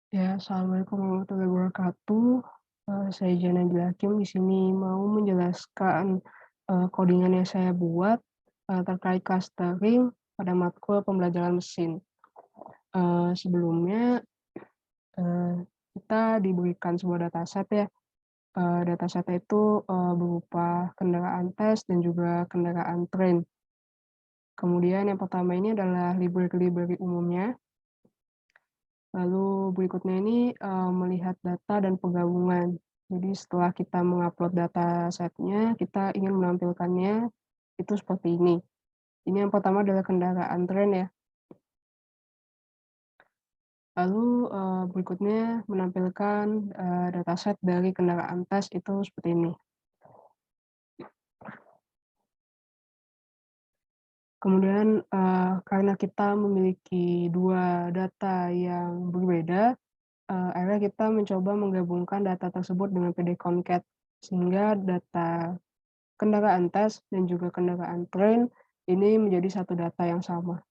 Ya, assalamualaikum warahmatullahi wabarakatuh. Saya Jana Hakim di sini mau menjelaskan codingan yang saya buat terkait clustering pada matkul pembelajaran mesin. Sebelumnya eh, kita diberikan sebuah dataset ya. Dataset itu berupa kendaraan tes dan juga kendaraan train. Kemudian yang pertama ini adalah library-library umumnya. Lalu berikutnya ini melihat data dan penggabungan. Jadi setelah kita mengupload data setnya, kita ingin menampilkannya itu seperti ini. Ini yang pertama adalah kendaraan tren ya. Lalu berikutnya menampilkan dataset dari kendaraan tes itu seperti ini. Kemudian karena kita memiliki dua data yang berbeda, akhirnya kita mencoba menggabungkan data tersebut dengan PD Concat sehingga data kendaraan tes dan juga kendaraan train ini menjadi satu data yang sama.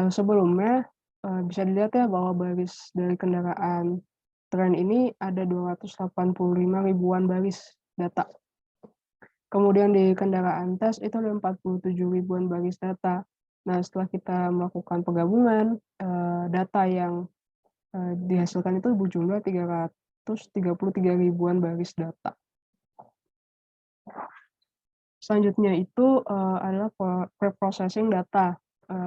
Sebelumnya bisa dilihat ya bahwa baris dari kendaraan train ini ada 285 ribuan baris data. Kemudian di kendaraan tes itu ada 47 ribuan baris data. Nah, setelah kita melakukan penggabungan, data yang dihasilkan itu berjumlah 333 ribuan baris data. Selanjutnya itu adalah preprocessing data.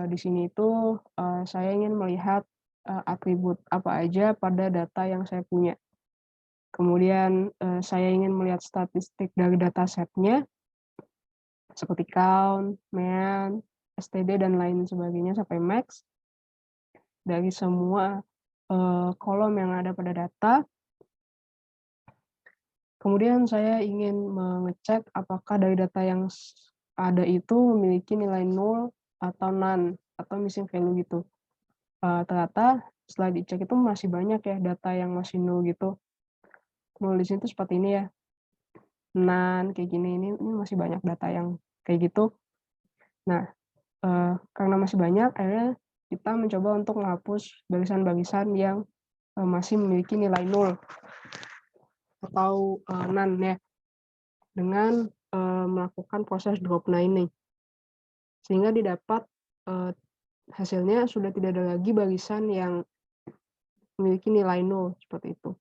Di sini itu saya ingin melihat atribut apa aja pada data yang saya punya. Kemudian saya ingin melihat statistik dari datasetnya seperti count, mean, STD dan lain sebagainya sampai max dari semua kolom yang ada pada data. Kemudian saya ingin mengecek apakah dari data yang ada itu memiliki nilai 0 atau none atau missing value gitu. Ternyata setelah dicek itu masih banyak ya data yang masih 0 gitu. Nulisnya itu seperti ini ya, none kayak gini, ini masih banyak data yang kayak gitu. Nah, karena masih banyak akhirnya kita mencoba untuk menghapus barisan-barisan yang masih memiliki nilai 0 atau none ya, dengan melakukan proses drop naining. Sehingga didapat hasilnya sudah tidak ada lagi barisan yang memiliki nilai 0 seperti itu.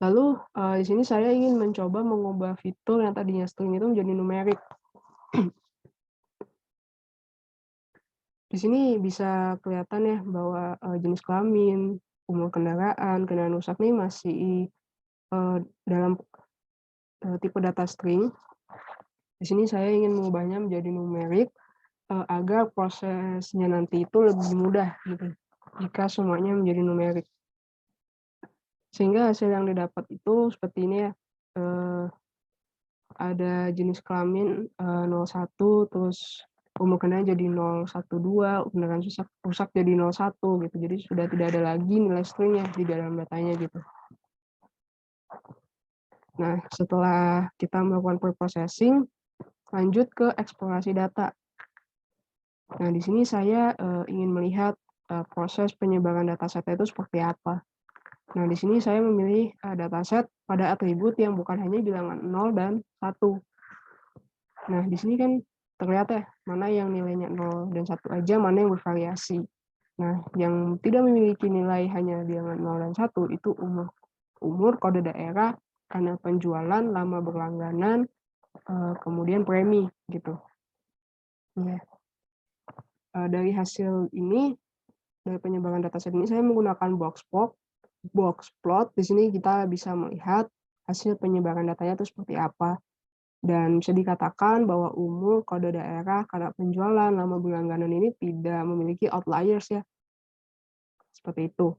Lalu di sini saya ingin mencoba mengubah fitur yang tadinya string itu menjadi numerik. Di sini bisa kelihatan ya bahwa jenis kelamin, umur kendaraan rusak nih masih dalam tipe data string. Di sini saya ingin mengubahnya menjadi numerik agar prosesnya nanti itu lebih mudah gitu jika semuanya menjadi numerik. Sehingga hasil yang didapat itu seperti ini ya, ada jenis kelamin 01, terus umur kendaraan jadi 012, kendaraan rusak jadi 01 gitu. Jadi sudah tidak ada lagi nilai stringnya di dalam datanya gitu. Nah, setelah kita melakukan preprocessing, lanjut ke eksplorasi data. Nah, di sini saya ingin melihat proses penyebaran dataset itu seperti apa. Nah, di sini saya memilih dataset pada atribut yang bukan hanya bilangan 0 dan 1. Nah, di sini kan terlihat ya, mana yang nilainya 0 dan 1 aja, mana yang bervariasi. Nah, yang tidak memiliki nilai hanya bilangan 0 dan 1 itu umur, kode daerah, karena penjualan, lama berlangganan, kemudian premi gitu. Ya. Dari hasil ini, dari penyebaran dataset ini saya menggunakan box plot. Di sini kita bisa melihat hasil penyebaran datanya itu seperti apa. Dan bisa dikatakan bahwa umur, kode daerah, kadar penjualan, lama berlangganan ini tidak memiliki outliers ya, seperti itu.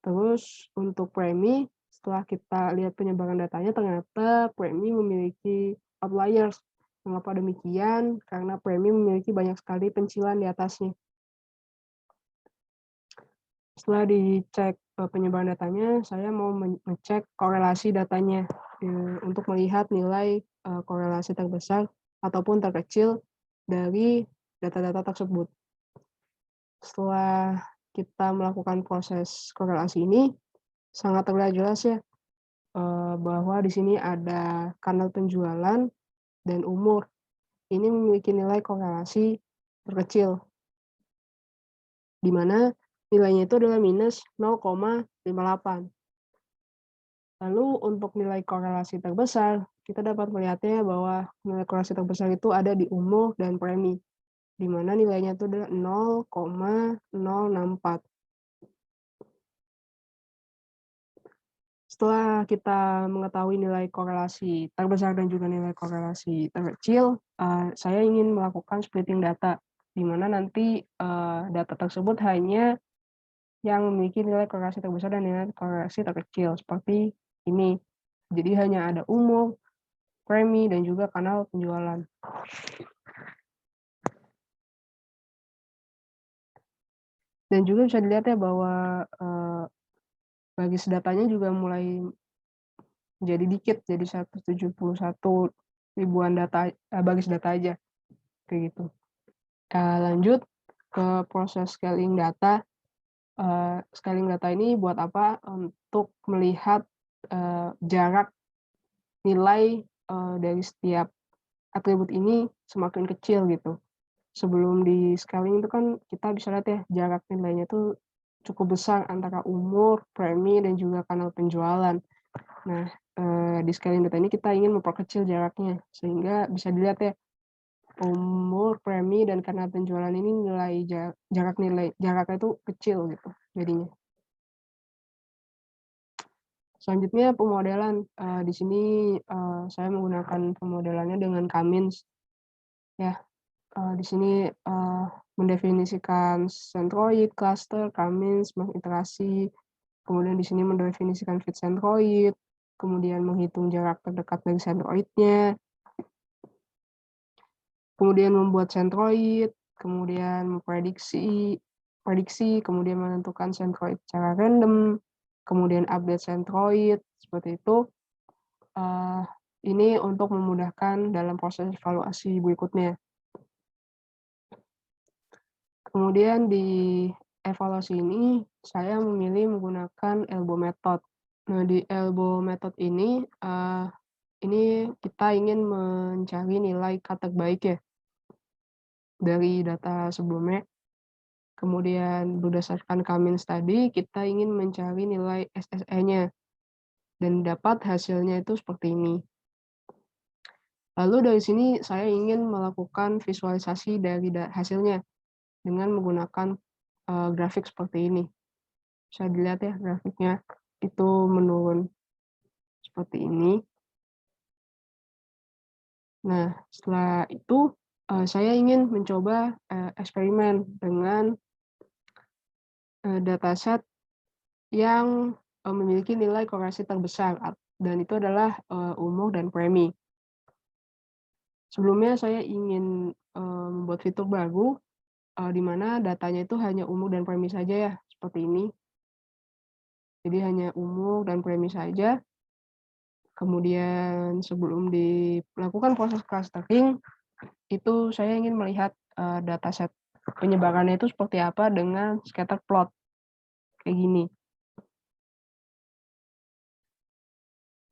Terus untuk premi, setelah kita lihat penyebaran datanya, ternyata premi memiliki outliers. Mengapa demikian? Karena premi memiliki banyak sekali pencilan di atasnya. Setelah dicek penyebaran datanya, saya mau mengecek korelasi datanya untuk melihat nilai korelasi terbesar ataupun terkecil dari data-data tersebut. Setelah kita melakukan proses korelasi ini, sangat terlihat jelas ya, bahwa di sini ada kanal penjualan dan umur. Ini memiliki nilai korelasi terkecil, di mana nilainya itu adalah minus 0,58. Lalu untuk nilai korelasi terbesar, kita dapat melihatnya bahwa nilai korelasi terbesar itu ada di umur dan premi, di mana nilainya itu adalah 0,064. Setelah kita mengetahui nilai korelasi terbesar dan juga nilai korelasi terkecil, saya ingin melakukan splitting data, di mana nanti, data tersebut hanya yang memiliki nilai korelasi terbesar dan nilai korelasi terkecil, seperti ini. Jadi hanya ada umur, premi, dan juga kanal penjualan. Dan juga bisa dilihat ya bahwa, basis datanya juga mulai jadi dikit, jadi 171 ribuan data, basis data aja, kayak gitu. Lanjut ke proses scaling data. Scaling data ini buat apa? Untuk melihat, jarak nilai, dari setiap atribut ini semakin kecil gitu. Sebelum di-scaling itu kan kita bisa lihat ya, jarak nilainya itu cukup besar antara umur, premi, dan juga kanal penjualan. Nah, di scaling data ini kita ingin memperkecil jaraknya, sehingga bisa dilihat ya, umur, premi, dan kanal penjualan ini jaraknya itu kecil gitu jadinya. Selanjutnya pemodelan, di sini, saya menggunakan pemodelannya dengan K-means ya. Di sini, mendefinisikan centroid, cluster, K-means, mengiterasi, kemudian di sini mendefinisikan fit centroid, kemudian menghitung jarak terdekat dari centroidnya, kemudian membuat centroid, kemudian prediksi, kemudian menentukan centroid secara random, kemudian update centroid, seperti itu. Ini untuk memudahkan dalam proses evaluasi berikutnya. Kemudian di evaluasi ini, saya memilih menggunakan elbow method. Nah, di elbow method ini kita ingin mencari nilai kata terbaik ya, dari data sebelumnya. Kemudian berdasarkan K-means tadi, kita ingin mencari nilai SSE-nya, dan dapat hasilnya itu seperti ini. Lalu dari sini saya ingin melakukan visualisasi dari hasilnya dengan menggunakan, grafik seperti ini. Bisa dilihat ya grafiknya, itu menurun seperti ini. Nah, setelah itu, saya ingin mencoba, eksperimen dengan, dataset yang, memiliki nilai korelasi terbesar dan itu adalah, umur dan premi. Sebelumnya saya ingin, membuat fitur baru, di mana datanya itu hanya umur dan premi saja ya, seperti ini. Jadi hanya umur dan premi saja. Kemudian sebelum dilakukan proses clustering, itu saya ingin melihat, dataset penyebarannya itu seperti apa dengan scatter plot, kayak gini.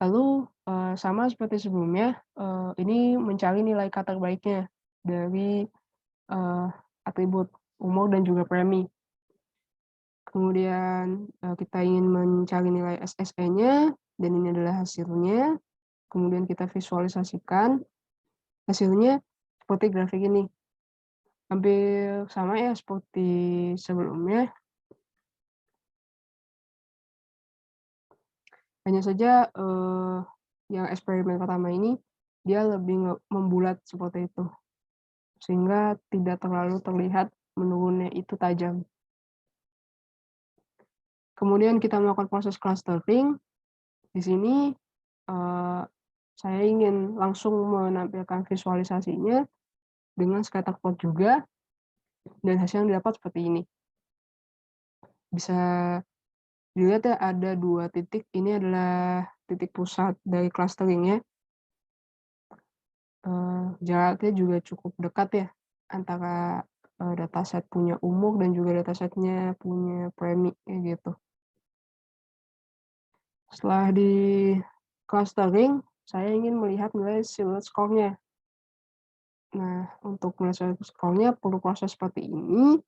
Lalu, sama seperti sebelumnya, ini mencari nilai kata terbaiknya dari, atribut umur dan juga premi. Kemudian, kita ingin mencari nilai SSE-nya, dan ini adalah hasilnya. Kemudian kita visualisasikan hasilnya seperti grafik ini. Hampir sama ya seperti sebelumnya, hanya saja, yang eksperimen pertama ini, dia lebih membulat seperti itu, sehingga tidak terlalu terlihat menurunnya itu tajam. Kemudian kita melakukan proses clustering, di sini, eee, saya ingin langsung menampilkan visualisasinya dengan scatter plot juga, dan hasil yang didapat seperti ini. Bisa dilihat ya ada 2 titik, ini adalah titik pusat dari clustering-nya. Jaraknya juga cukup dekat ya, antara dataset punya umur dan juga datasetnya punya premi, kayak gitu. Setelah di clustering, saya ingin melihat nilai silhouette score-nya. Nah, untuk nilai silhouette score-nya perlu proses seperti ini,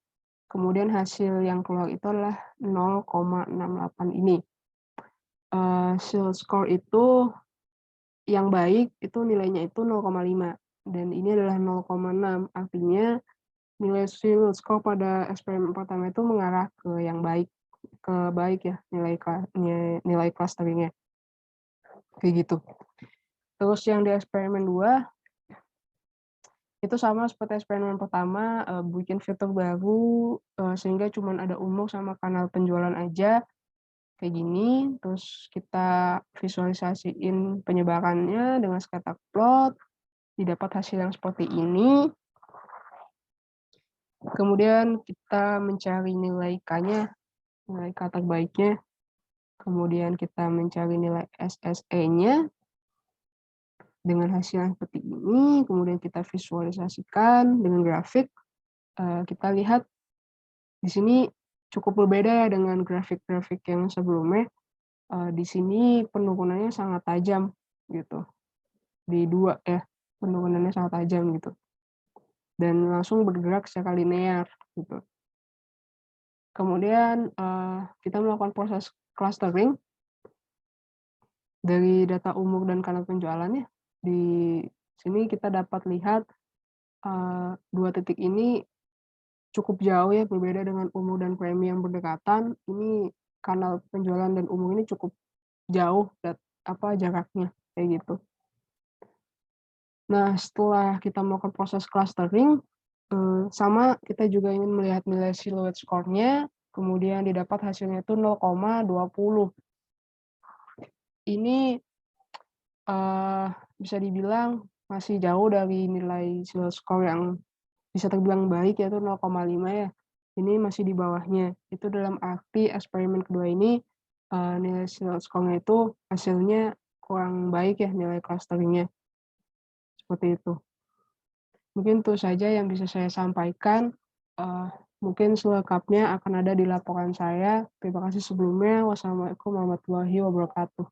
kemudian hasil yang keluar itu adalah 0,68 ini. Silhouette score itu yang baik itu nilainya itu 0,5 dan ini adalah 0,6, artinya nilai silhouette score pada eksperimen pertama itu mengarah ke yang baik, ya, nilai clustering-nya, kayak gitu. Terus yang di eksperimen 2, itu sama seperti eksperimen pertama, bikin fitur baru, sehingga cuman ada umur sama kanal penjualan aja, kayak gini. Terus kita visualisasiin penyebarannya dengan scatter plot, didapat hasil yang seperti ini. Kemudian kita mencari nilai K-nya, nilai K terbaiknya. Kemudian kita mencari nilai SSE-nya dengan hasil yang seperti ini. Kemudian kita visualisasikan dengan grafik. Kita lihat di sini cukup berbeda ya dengan grafik-grafik yang sebelumnya. Di sini penurunannya sangat tajam gitu. Di 2 ya, penurunannya sangat tajam gitu. Dan langsung bergerak secara linear gitu. Kemudian kita melakukan proses clustering dari data umur dan kanal penjualannya. Di sini kita dapat lihat 2 titik ini cukup jauh ya, berbeda dengan umur dan premi yang berdekatan. Ini kanal penjualan dan umur ini cukup jauh jaraknya, kayak gitu. Nah, setelah kita melakukan proses clustering, sama kita juga ingin melihat nilai silhouette score-nya, kemudian didapat hasilnya itu 0,20. Ini, bisa dibilang masih jauh dari nilai silhouette score yang bisa terbilang baik, yaitu 0,5 ya. Ini masih di bawahnya. Itu dalam arti eksperimen kedua ini, nilai silhouette score-nya itu hasilnya kurang baik ya, nilai clustering-nya. Seperti itu. Mungkin itu saja yang bisa saya sampaikan, mungkin selengkapnya akan ada di laporan saya. Terima kasih sebelumnya. Wassalamualaikum warahmatullahi wabarakatuh.